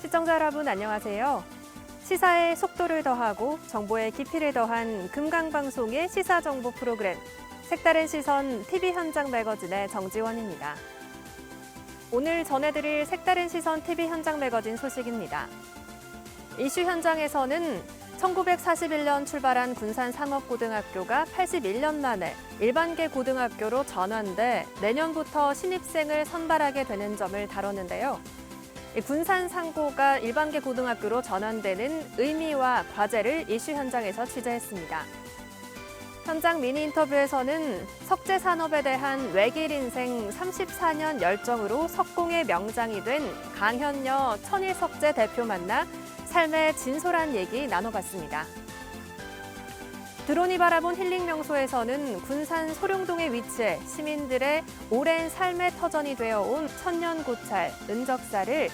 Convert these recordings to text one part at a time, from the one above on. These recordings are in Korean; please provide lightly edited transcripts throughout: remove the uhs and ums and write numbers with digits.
시청자 여러분 안녕하세요. 시사의 속도를 더하고 정보의 깊이를 더한 금강방송의 시사정보 프로그램 색다른 시선 TV 현장 매거진의 정지원입니다. 오늘 전해드릴 색다른 시선 TV 현장 매거진 소식입니다. 이슈 현장에서는 1941년 출발한 군산상업고등학교가 81년 만에 일반계 고등학교로 전환돼 내년부터 신입생을 선발하게 되는 점을 다뤘는데요. 군산상고가 일반계 고등학교로 전환되는 의미와 과제를 이슈 현장에서 취재했습니다. 현장 미니 인터뷰에서는 석재산업에 대한 외길 인생 34년 열정으로 석공의 명장이 된 강현여 천일석재 대표 만나 삶의 진솔한 얘기 나눠봤습니다. 드론이 바라본 힐링 명소에서는 군산 소룡동에 위치해 시민들의 오랜 삶의 터전이 되어온 천년고찰, 은적사를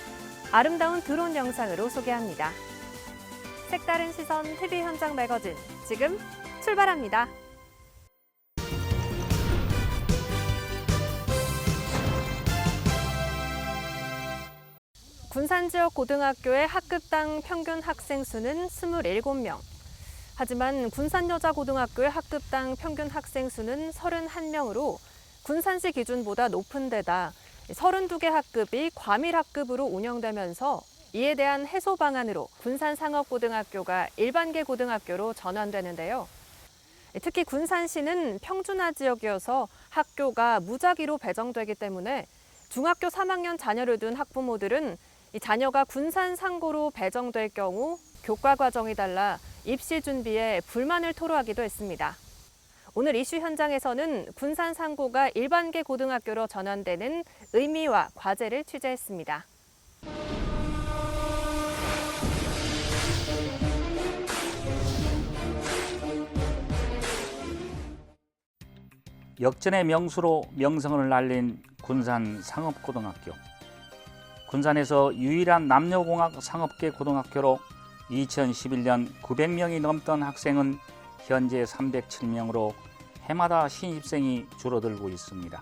아름다운 드론 영상으로 소개합니다. 색다른 시선 TV 현장 매거진, 지금 출발합니다. 군산 지역 고등학교의 학급당 평균 학생 수는 27명. 하지만 군산여자고등학교의 학급당 평균 학생 수는 31명으로 군산시 기준보다 높은 데다 32개 학급이 과밀학급으로 운영되면서 이에 대한 해소 방안으로 군산상업고등학교가 일반계 고등학교로 전환되는데요. 특히 군산시는 평준화 지역이어서 학교가 무작위로 배정되기 때문에 중학교 3학년 자녀를 둔 학부모들은 이 자녀가 군산상고로 배정될 경우 교과 과정이 달라 입시 준비에 불만을 토로하기도 했습니다. 오늘 이슈 현장에서는 군산상고가 일반계 고등학교로 전환되는 의미와 과제를 취재했습니다. 역전의 명수로 명성을 날린 군산상업고등학교. 군산에서 유일한 남녀공학 상업계 고등학교로 2011년 900명이 넘던 학생은 현재 307명으로 해마다 신입생이 줄어들고 있습니다.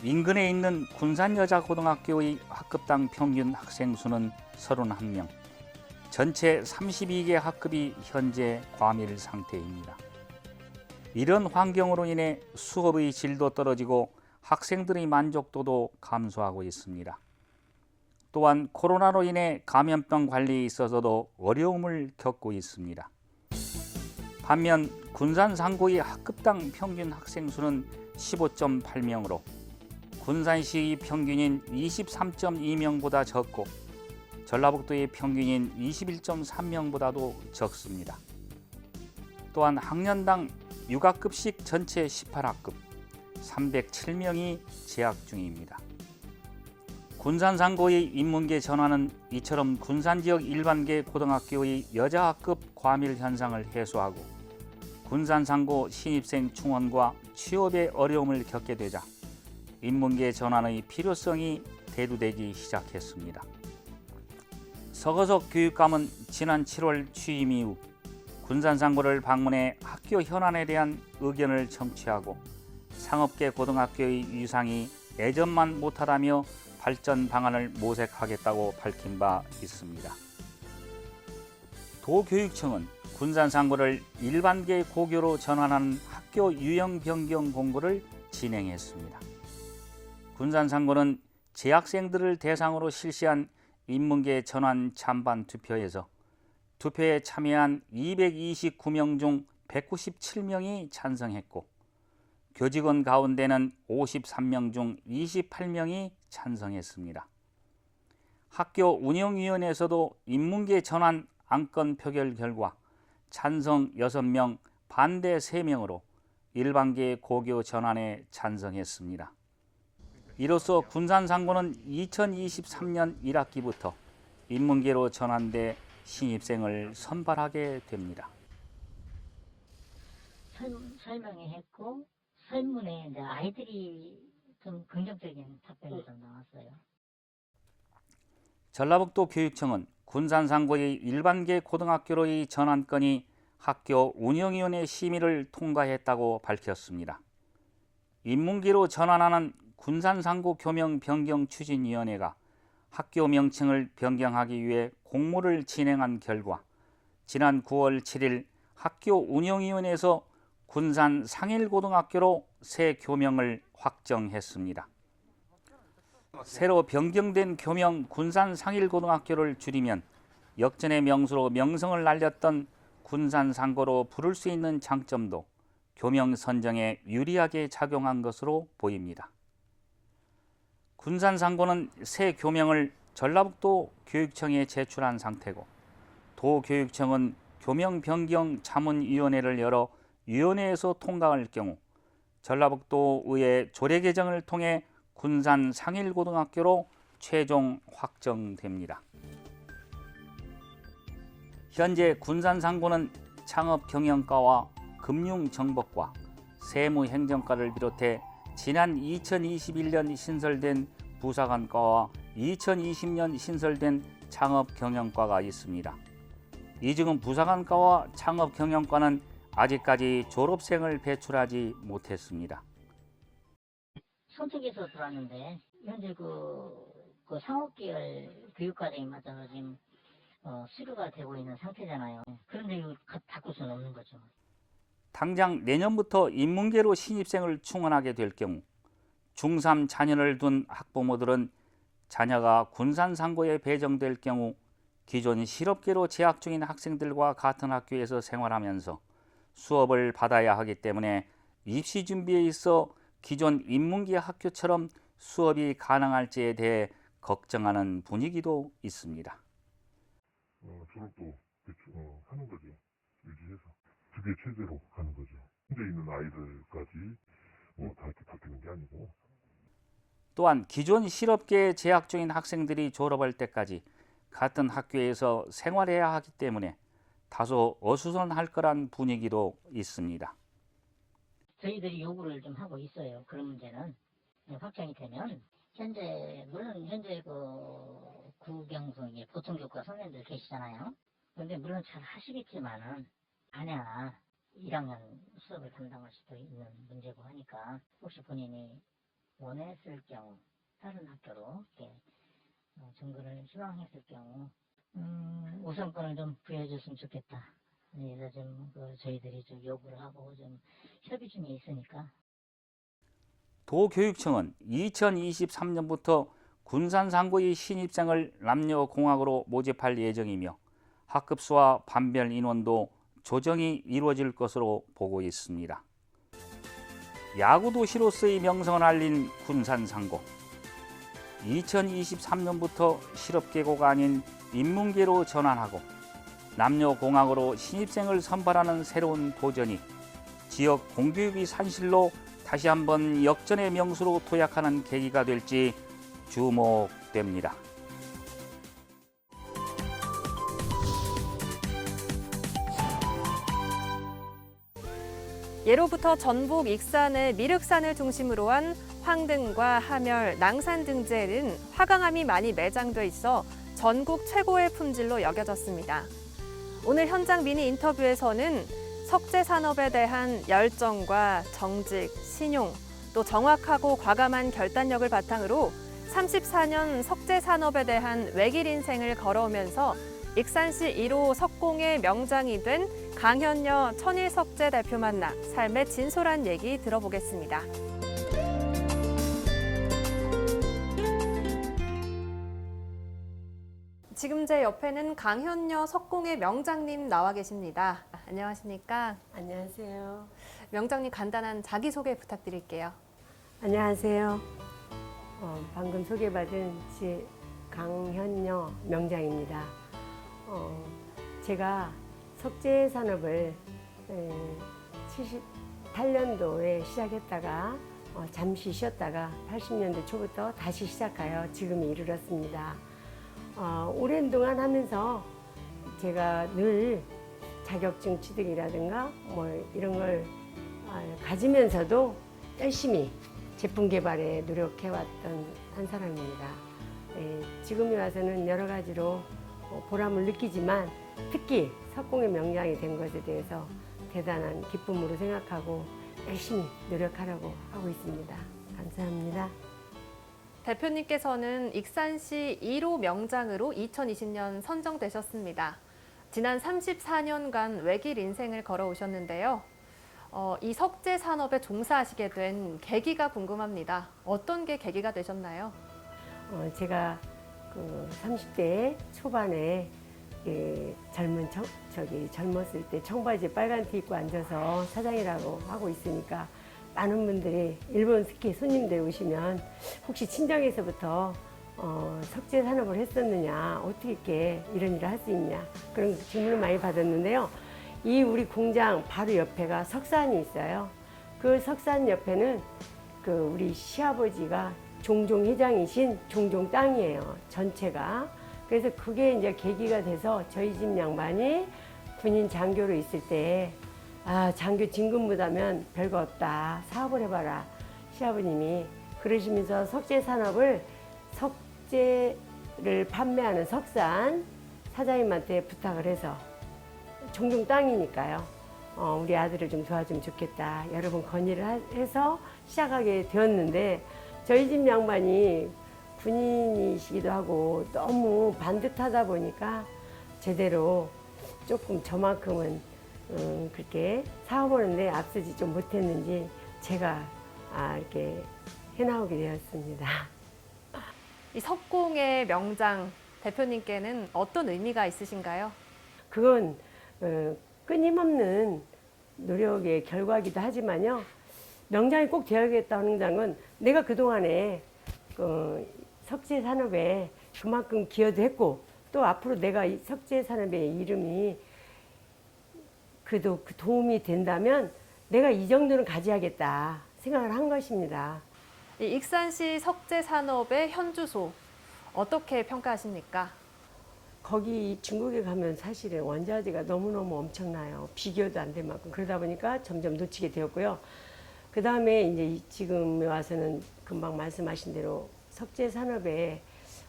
인근에 있는 군산여자고등학교의 학급당 평균 학생 수는 31명, 전체 32개 학급이 현재 과밀 상태입니다. 이런 환경으로 인해 수업의 질도 떨어지고 학생들의 만족도도 감소하고 있습니다. 또한 코로나로 인해 감염병 관리에 있어서도 어려움을 겪고 있습니다. 반면 군산상고의 학급당 평균 학생 수는 15.8명으로 군산시의 평균인 23.2명보다 적고 전라북도의 평균인 21.3명보다도 적습니다. 또한 학년당 6학급씩 전체 18학급, 307명이 재학 중입니다. 군산상고의 인문계 전환은 이처럼 군산 지역 일반계 고등학교의 여자학급 과밀 현상을 해소하고 군산상고 신입생 충원과 취업의 어려움을 겪게 되자 인문계 전환의 필요성이 대두되기 시작했습니다. 서거석 교육감은 지난 7월 취임 이후 군산상고를 방문해 학교 현안에 대한 의견을 청취하고 상업계 고등학교의 위상이 예전만 못하다며 발전 방안을 모색하겠다고 밝힌 바 있습니다. 도교육청은 군산상고를 일반계 고교로 전환하는 학교 유형 변경 공고를 진행했습니다. 군산상고는 재학생들을 대상으로 실시한 인문계 전환 찬반 투표에서 투표에 참여한 229명 중 197명이 찬성했고 교직원 가운데는 53명 중 28명이 찬성했습니다. 학교 운영위원회에서도 인문계 전환 안건 표결 결과 찬성 6명, 반대 3명으로 일반계 고교 전환에 찬성했습니다. 이로써 군산상고는 2023년 1학기부터 인문계로 전환돼 신입생을 선발하게 됩니다. 설명을 했고 설문에 이제 아이들이 좀 긍정적인 답변이 좀 나왔어요. 전라북도 교육청은 군산상고의 일반계 고등학교로의 전환건이 학교 운영위원회 심의를 통과했다고 밝혔습니다. 인문계로 전환하는 군산상고 교명 변경 추진위원회가 학교 명칭을 변경하기 위해 공모를 진행한 결과 지난 9월 7일 학교 운영위원회에서 군산 상일고등학교로 새 교명을 확정했습니다. 새로 변경된 교명 군산 상일고등학교를 줄이면 역전의 명수로 명성을 날렸던 군산 상고로 부를 수 있는 장점도 교명 선정에 유리하게 작용한 것으로 보입니다. 군산 상고는 새 교명을 전라북도 교육청에 제출한 상태고 도교육청은 교명 변경 자문위원회를 열어 위원회에서 통과할 경우 전라북도 의회 조례 개정을 통해 군산 상일고등학교로 최종 확정됩니다. 현재 군산 상고는 창업경영과와 금융정법과 세무행정과를 비롯해 지난 2021년 신설된 부사관과와 2020년 신설된 창업경영과가 있습니다. 이 중 부사관과와 창업경영과는 아직까지 졸업생을 배출하지 못했습니다. 선택해서 들어왔는데 현재 그 상업계열 교육과정에 맞아서 지금 수료가 되고 있는 상태잖아요. 그런데 이거 바꿀 수는 없는 거죠. 당장 내년부터 인문계로 신입생을 충원하게 될 경우 중3 자녀를 둔 학부모들은 자녀가 군산 상고에 배정될 경우 기존 실업계로 재학 중인 학생들과 같은 학교에서 생활하면서 수업을 받아야 하기 때문에 입시 준비에 있어 기존 인문계 학교처럼 수업이 가능할지에 대해 걱정하는 분위기도 있습니다. 졸업도 하는 거죠. 유지해서 두 개 체제로 가는 거죠. 현재 있는 아이들까지 다 이렇게 바뀌는 게 아니고. 또한 기존 실업계에 재학 중인 학생들이 졸업할 때까지 같은 학교에서 생활해야 하기 때문에 다소 어수선할 거란 분위기도 있습니다. 저희들이 요구를 좀 하고 있어요. 그런 문제는 확정이 되면 물론 현재 그 구경성의 보통교과 선생님들 계시잖아요. 그런데 물론 잘 하시겠지만은 아냐 1학년 수업을 담당할 수도 있는 문제고 하니까 혹시 본인이 원했을 경우 다른 학교로 이렇게 전교를 희망했을 경우 우선권을 좀 부여해줬으면 좋겠다. 그래서 좀 저희들이 좀 요구를 하고 좀 협의 중에 있으니까. 도교육청은 2023년부터 군산 상고의 신입생을 남녀공학으로 모집할 예정이며 학급수와 반별 인원도 조정이 이루어질 것으로 보고 있습니다. 야구 도시로서의 명성을 알린 군산 상고. 2023년부터 실업계고가 아닌 인문계로 전환하고 남녀공학으로 신입생을 선발하는 새로운 도전이 지역 공교육의 산실로 다시 한번 역전의 명수로 도약하는 계기가 될지 주목됩니다. 예로부터 전북 익산의 미륵산을 중심으로 한 황등과 하멸, 낭산 등재는 화강암이 많이 매장돼 있어 전국 최고의 품질로 여겨졌습니다. 오늘 현장 미니 인터뷰에서는 석재 산업에 대한 열정과 정직, 신용, 또 정확하고 과감한 결단력을 바탕으로 34년 석재 산업에 대한 외길 인생을 걸어오면서 익산시 1호 석공의 명장이 된 강현여 천일석재 대표 만나 삶의 진솔한 얘기 들어보겠습니다. 지금 제 옆에는 강현여 석공의 명장님 나와 계십니다. 안녕하십니까? 안녕하세요. 명장님 간단한 자기소개 부탁드릴게요. 안녕하세요. 방금 소개받은 강현여 명장입니다. 제가 석재 산업을 78년도에 시작했다가 잠시 쉬었다가 80년대 초부터 다시 시작하여 지금에 이르렀습니다. 오랜 동안 하면서 제가 늘 자격증 취득이라든가 이런 걸 가지면서도 열심히 제품 개발에 노력해왔던 한 사람입니다. 지금에 와서는 여러 가지로 보람을 느끼지만 특히 석공의 명장이 된 것에 대해서 대단한 기쁨으로 생각하고 열심히 노력하려고 하고 있습니다. 감사합니다. 대표님께서는 익산시 1호 명장으로 2020년 선정되셨습니다. 지난 34년간 외길 인생을 걸어오셨는데요. 이 석재 산업에 종사하시게 된 계기가 궁금합니다. 어떤 게 계기가 되셨나요? 제가 그 30대 초반에 젊었을 때 청바지 빨간 티 입고 앉아서 사장이라고 하고 있으니까 많은 분들이 일본 스키 손님들 오시면 혹시 친정에서부터 석재 산업을 했었느냐, 어떻게 이렇게 이런 일을 할 수 있냐, 그런 질문을 많이 받았는데요. 이 우리 공장 바로 옆에가 석산이 있어요. 그 석산 옆에는 그 우리 시아버지가 종종 회장이신 종종 땅이에요, 전체가. 그래서 그게 이제 계기가 돼서 저희 집 양반이 군인 장교로 있을 때, 장교 진급보다면 별거 없다, 사업을 해봐라, 시아버님이 그러시면서 석재 산업을, 석재를 판매하는 석산 사장님한테 부탁을 해서, 종종 땅이니까요, 우리 아들을 좀 도와주면 좋겠다, 여러 번 건의를 해서 시작하게 되었는데, 저희 집 양반이 군인이시기도 하고 너무 반듯하다 보니까 제대로 조금 저만큼은 그렇게 사업하는데 앞서지 좀 못했는지 제가 이렇게 해나오게 되었습니다. 이 석공의 명장 대표님께는 어떤 의미가 있으신가요? 그건 끊임없는 노력의 결과이기도 하지만요, 명장이 꼭 되어야겠다는 장은 내가 그동안에 석재 산업에 그만큼 기여도 했고, 또 앞으로 내가 이 석재 산업의 이름이 그 도움이 된다면 내가 이 정도는 가져야겠다 생각을 한 것입니다. 이 익산시 석재 산업의 현주소 어떻게 평가하십니까? 거기 중국에 가면 사실은 원자재가 너무너무 엄청나요. 비교도 안 될 만큼. 그러다 보니까 점점 놓치게 되었고요. 그 다음에 이제 지금 와서는 금방 말씀하신 대로 석재 산업의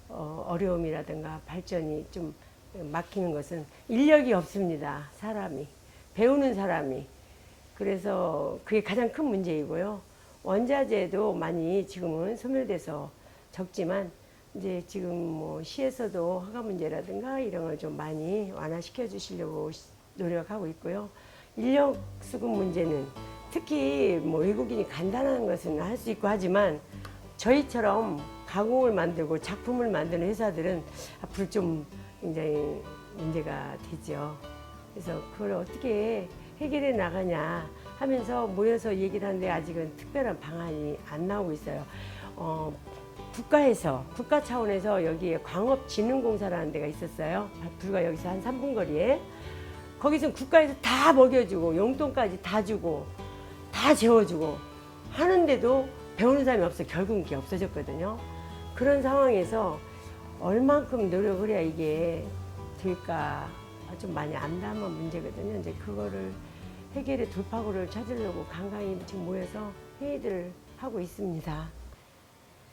어려움이라든가 발전이 좀 막히는 것은 인력이 없습니다. 사람이. 배우는 사람이. 그래서 그게 가장 큰 문제이고요. 원자재도 많이 지금은 소멸돼서 적지만, 이제 지금 뭐 시에서도 허가 문제라든가 이런 걸 좀 많이 완화시켜 주시려고 노력하고 있고요. 인력 수급 문제는 특히 뭐 외국인이 간단한 것은 할 수 있고 하지만, 저희처럼 가공을 만들고 작품을 만드는 회사들은 앞으로 좀 굉장히 문제가 되죠. 그래서 그걸 어떻게 해결해 나가냐 하면서 모여서 얘기를 하는데 아직은 특별한 방안이 안 나오고 있어요. 국가 차원에서 여기에 광업진흥공사라는 데가 있었어요. 불과 여기서 한 3분 거리에. 거기서 국가에서 다 먹여주고 용돈까지 다 주고 다 재워주고 하는데도 배우는 사람이 없어. 결국은 그게 없어졌거든요. 그런 상황에서 얼만큼 노력을 해야 이게 될까 좀 많이 암담한 문제거든요. 이제 그거를 해결의 돌파구를 찾으려고 간간히 지금 모여서 회의들을 하고 있습니다.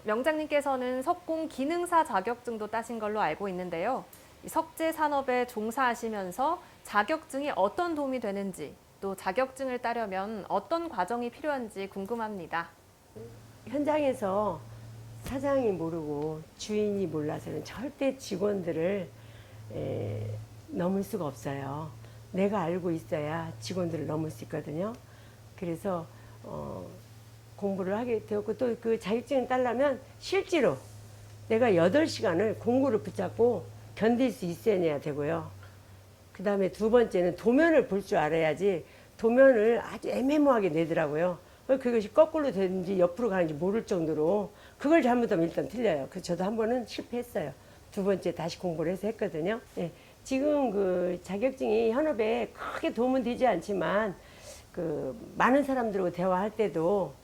명장님께서는 석공 기능사 자격증도 따신 걸로 알고 있는데요. 이 석재 산업에 종사하시면서 자격증이 어떤 도움이 되는지, 또 자격증을 따려면 어떤 과정이 필요한지 궁금합니다. 현장에서 사장이 모르고 주인이 몰라서는 절대 직원들을 넘을 수가 없어요. 내가 알고 있어야 직원들을 넘을 수 있거든요. 그래서 공부를 하게 되었고, 또 그 자격증을 따려면 실제로 내가 8시간을 공구를 붙잡고 견딜 수 있어야 되고요. 그 다음에 두 번째는 도면을 볼 줄 알아야지. 도면을 아주 애매모호하게 내더라고요. 그것이 거꾸로 되는지 옆으로 가는지 모를 정도로, 그걸 잘못하면 일단 틀려요. 그래서 저도 한 번은 실패했어요. 두 번째 다시 공부를 해서 했거든요. 예. 지금 그 자격증이 현업에 크게 도움은 되지 않지만, 그 많은 사람들하고 대화할 때도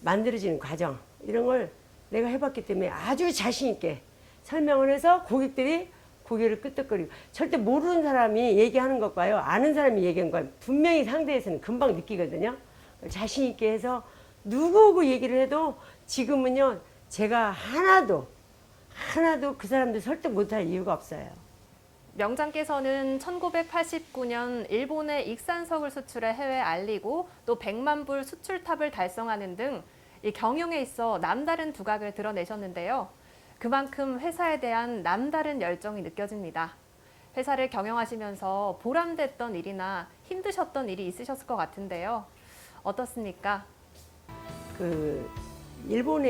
만들어지는 과정, 이런 걸 내가 해봤기 때문에 아주 자신 있게 설명을 해서 고객들이 고개를 끄덕거리고, 절대 모르는 사람이 얘기하는 것과요, 아는 사람이 얘기하는 거예요, 분명히 상대에서는 금방 느끼거든요. 자신 있게 해서 누구하고 얘기를 해도 지금은요, 제가 하나도 그 사람들 설득 못할 이유가 없어요. 명장께서는 1989년 일본에 익산석을 수출해 해외에 알리고 또 100만 불 수출탑을 달성하는 등 이 경영에 있어 남다른 두각을 드러내셨는데요. 그만큼 회사에 대한 남다른 열정이 느껴집니다. 회사를 경영하시면서 보람됐던 일이나 힘드셨던 일이 있으셨을 것 같은데요. 어떻습니까? 일본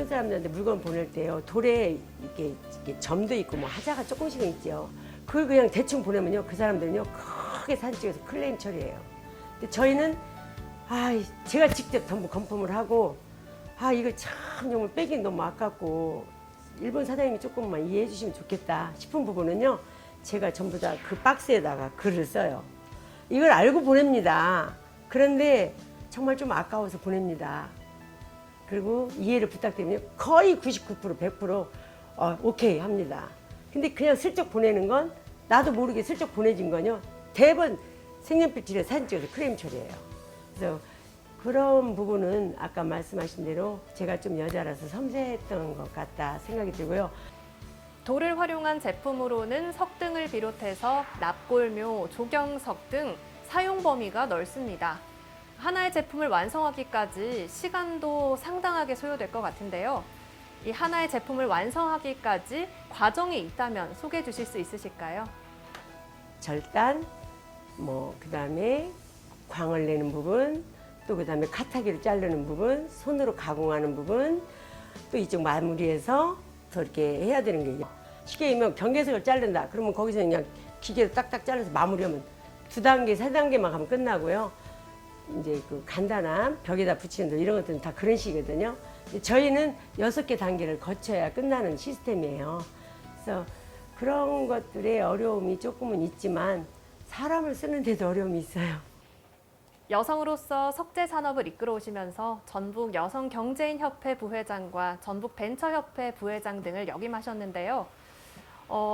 사람들한테 물건 보낼 때요. 돌에 이렇게 점도 있고 뭐 하자가 조금씩은 있죠. 그걸 그냥 대충 보내면요. 그 사람들은요. 크게 사진 찍어서 클레임 처리해요. 근데 저희는 제가 직접 전부 컨펌을 하고 이거 참 정말 빼긴 너무 아깝고 일본 사장님이 조금만 이해해 주시면 좋겠다 싶은 부분은요. 제가 전부 다 그 박스에다가 글을 써요. 이걸 알고 보냅니다. 그런데 정말 좀 아까워서 보냅니다. 그리고 이해를 부탁드리면 거의 99% 100% 오케이 합니다. 근데 그냥 슬쩍 보내는 건 나도 모르게 슬쩍 보내진 건요. 대번 색연필질에 사진 찍어서 크레임 처리해요. 그래서 그런 부분은 아까 말씀하신 대로 제가 좀 여자라서 섬세했던 것 같다 생각이 들고요. 돌을 활용한 제품으로는 석등을 비롯해서 납골묘, 조경석 등 사용 범위가 넓습니다. 하나의 제품을 완성하기까지 시간도 상당하게 소요될 것 같은데요. 이 하나의 제품을 완성하기까지 과정이 있다면 소개해 주실 수 있으실까요? 절단, 그다음에 광을 내는 부분, 또 그다음에 카타기로 자르는 부분, 손으로 가공하는 부분, 또 이쪽 마무리해서 더 이렇게 해야 되는 게 쉽게 얘기하면 경계석을 자른다. 그러면 거기서 그냥 기계로 딱딱 잘라서 마무리하면 2단계, 3단계만 가면 끝나고요. 이제 그 간단한 벽에다 붙이는 도 이런 것들은 다 그런 식이거든요. 저희는 6개 단계를 거쳐야 끝나는 시스템이에요. 그래서 그런 것들의 어려움이 조금은 있지만 사람을 쓰는데도 어려움이 있어요. 여성으로서 석재 산업을 이끌어 오시면서 전북 여성경제인협회 부회장과 전북벤처협회 부회장 등을 역임하셨는데요.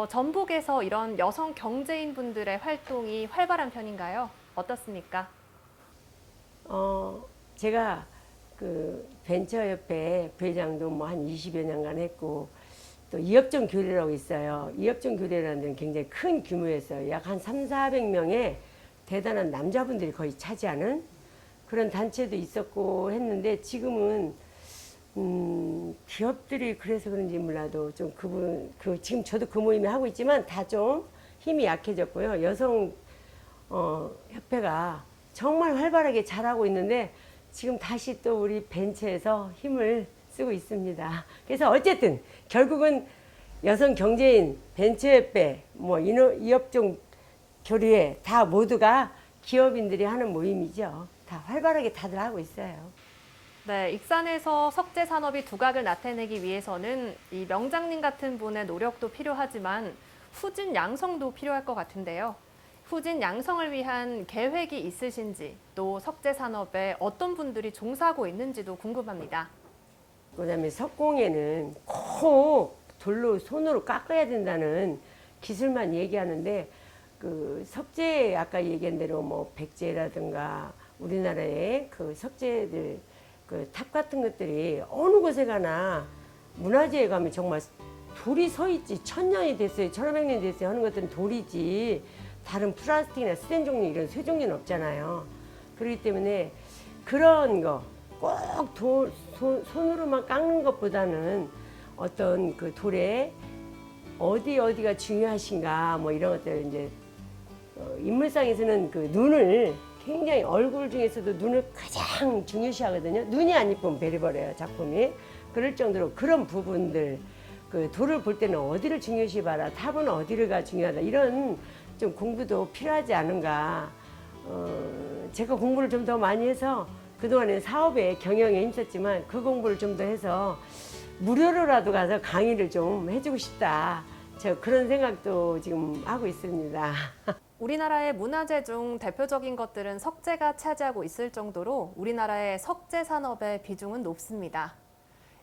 전북에서 이런 여성 경제인 분들의 활동이 활발한 편인가요? 어떻습니까? 제가 그 벤처협회 부회장도 한 20여 년간 했고 또 이업종 교례라고 있어요. 이업종 교례라는 데는 굉장히 큰 규모였어요. 약 한 300~400명의 대단한 남자분들이 거의 차지하는 그런 단체도 있었고 했는데 지금은 기업들이 그래서 그런지 몰라도 좀 지금 저도 그 모임에 하고 있지만 다 좀 힘이 약해졌고요. 여성 협회가 정말 활발하게 잘하고 있는데 지금 다시 또 우리 벤처에서 힘을 쓰고 있습니다. 그래서 어쨌든 결국은 여성 경제인, 벤처협회, 이업종 교류회 다 모두가 기업인들이 하는 모임이죠. 다 활발하게 다들 하고 있어요. 네, 익산에서 석재 산업이 두각을 나타내기 위해서는 이 명장님 같은 분의 노력도 필요하지만 후진 양성도 필요할 것 같은데요. 후진 양성을 위한 계획이 있으신지 또 석재 산업에 어떤 분들이 종사하고 있는지도 궁금합니다. 그다음에 석공에는 꼭 돌로 손으로 깎아야 된다는 기술만 얘기하는데 그 석재 아까 얘기한 대로 백제라든가 우리나라의 그 석재들 그 탑 같은 것들이 어느 곳에 가나 문화재에 가면 정말 돌이 서 있지 1000년이 됐어요 1500년이 됐어요 하는 것들은 돌이지 다른 플라스틱이나 스텐 종류 이런 쇠 종류는 없잖아요. 그렇기 때문에 그런 거 꼭 손으로만 깎는 것보다는 어떤 그 돌에 어디가 중요하신가 이런 것들 이제 인물상에서는 그 눈을 굉장히 얼굴 중에서도 눈을 가장 중요시하거든요. 눈이 안 이쁘면 베려버려요 작품이. 그럴 정도로 그런 부분들 그 돌을 볼 때는 어디를 중요시 봐라 탑은 어디가 중요하다 이런 좀 공부도 필요하지 않은가. 제가 공부를 좀 더 많이 해서 그동안에 사업에 경영에 힘썼지만 그 공부를 좀 더 해서 무료로라도 가서 강의를 좀 해주고 싶다. 저 그런 생각도 지금 하고 있습니다. 우리나라의 문화재 중 대표적인 것들은 석재가 차지하고 있을 정도로 우리나라의 석재 산업의 비중은 높습니다.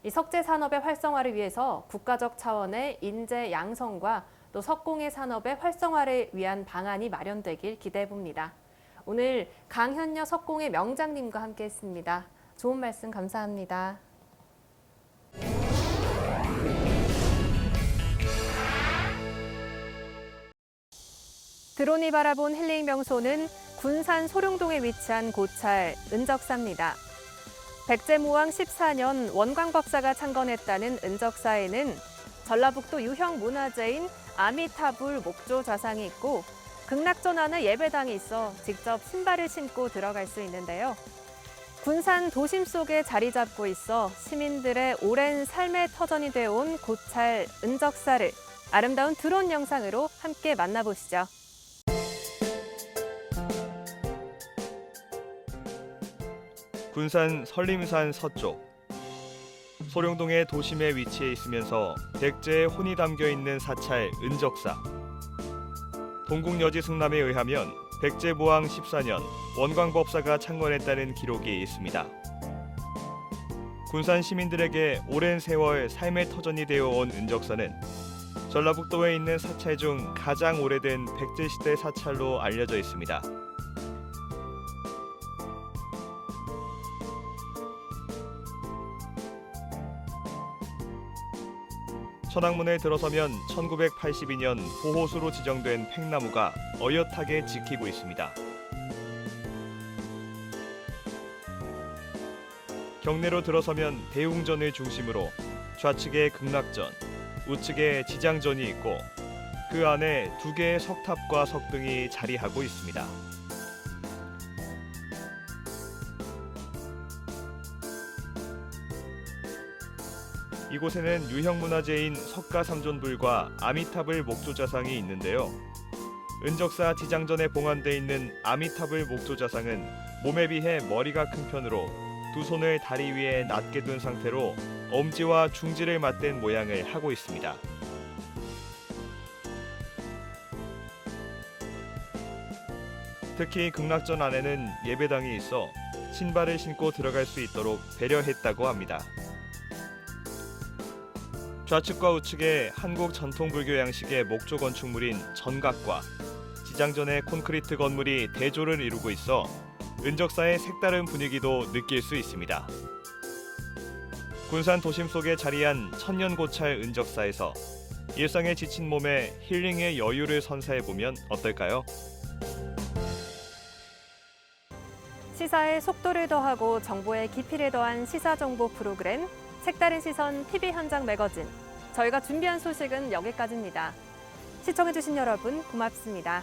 이 석재 산업의 활성화를 위해서 국가적 차원의 인재 양성과 또 석공예 산업의 활성화를 위한 방안이 마련되길 기대해 봅니다. 오늘 강현여 석공예 명장님과 함께했습니다. 좋은 말씀 감사합니다. 드론이 바라본 힐링 명소는 군산 소룡동에 위치한 고찰 은적사입니다. 백제모왕 14년 원광법사가 창건했다는 은적사에는 전라북도 유형 문화재인 아미타불 목조 좌상이 있고 극락전 안에 예배당이 있어 직접 신발을 신고 들어갈 수 있는데요. 군산 도심 속에 자리 잡고 있어 시민들의 오랜 삶의 터전이 되어온 고찰 은적사를 아름다운 드론 영상으로 함께 만나보시죠. 군산 설림산 서쪽 소룡동의 도심에 위치해 있으면서 백제의 혼이 담겨 있는 사찰 은적사. 동국여지 승남에 의하면 백제모왕 14년 원광법사가 창건했다는 기록이 있습니다. 군산 시민들에게 오랜 세월 삶의 터전이 되어 온 은적사는 전라북도에 있는 사찰 중 가장 오래된 백제시대 사찰로 알려져 있습니다. 천왕문에 들어서면 1982년 보호수로 지정된 팽나무가 어엿하게 지키고 있습니다. 경내로 들어서면 대웅전을 중심으로 좌측에 극락전, 우측에 지장전이 있고 그 안에 2개의 석탑과 석등이 자리하고 있습니다. 이곳에는 유형문화재인 석가삼존불과 아미타불 목조자상이 있는데요. 은적사 지장전에 봉안돼 있는 아미타불 목조자상은 몸에 비해 머리가 큰 편으로 2 손을 다리 위에 낮게 둔 상태로 엄지와 중지를 맞댄 모양을 하고 있습니다. 특히 극락전 안에는 예배당이 있어 신발을 신고 들어갈 수 있도록 배려했다고 합니다. 좌측과 우측에 한국 전통불교 양식의 목조 건축물인 전각과 지장전의 콘크리트 건물이 대조를 이루고 있어 은적사의 색다른 분위기도 느낄 수 있습니다. 군산 도심 속에 자리한 천년고찰 은적사에서 일상에 지친 몸에 힐링의 여유를 선사해보면 어떨까요? 시사에 속도를 더하고 정보에 깊이를 더한 시사정보 프로그램 색다른 시선 TV 현장 매거진. 저희가 준비한 소식은 여기까지입니다. 시청해주신 여러분 고맙습니다.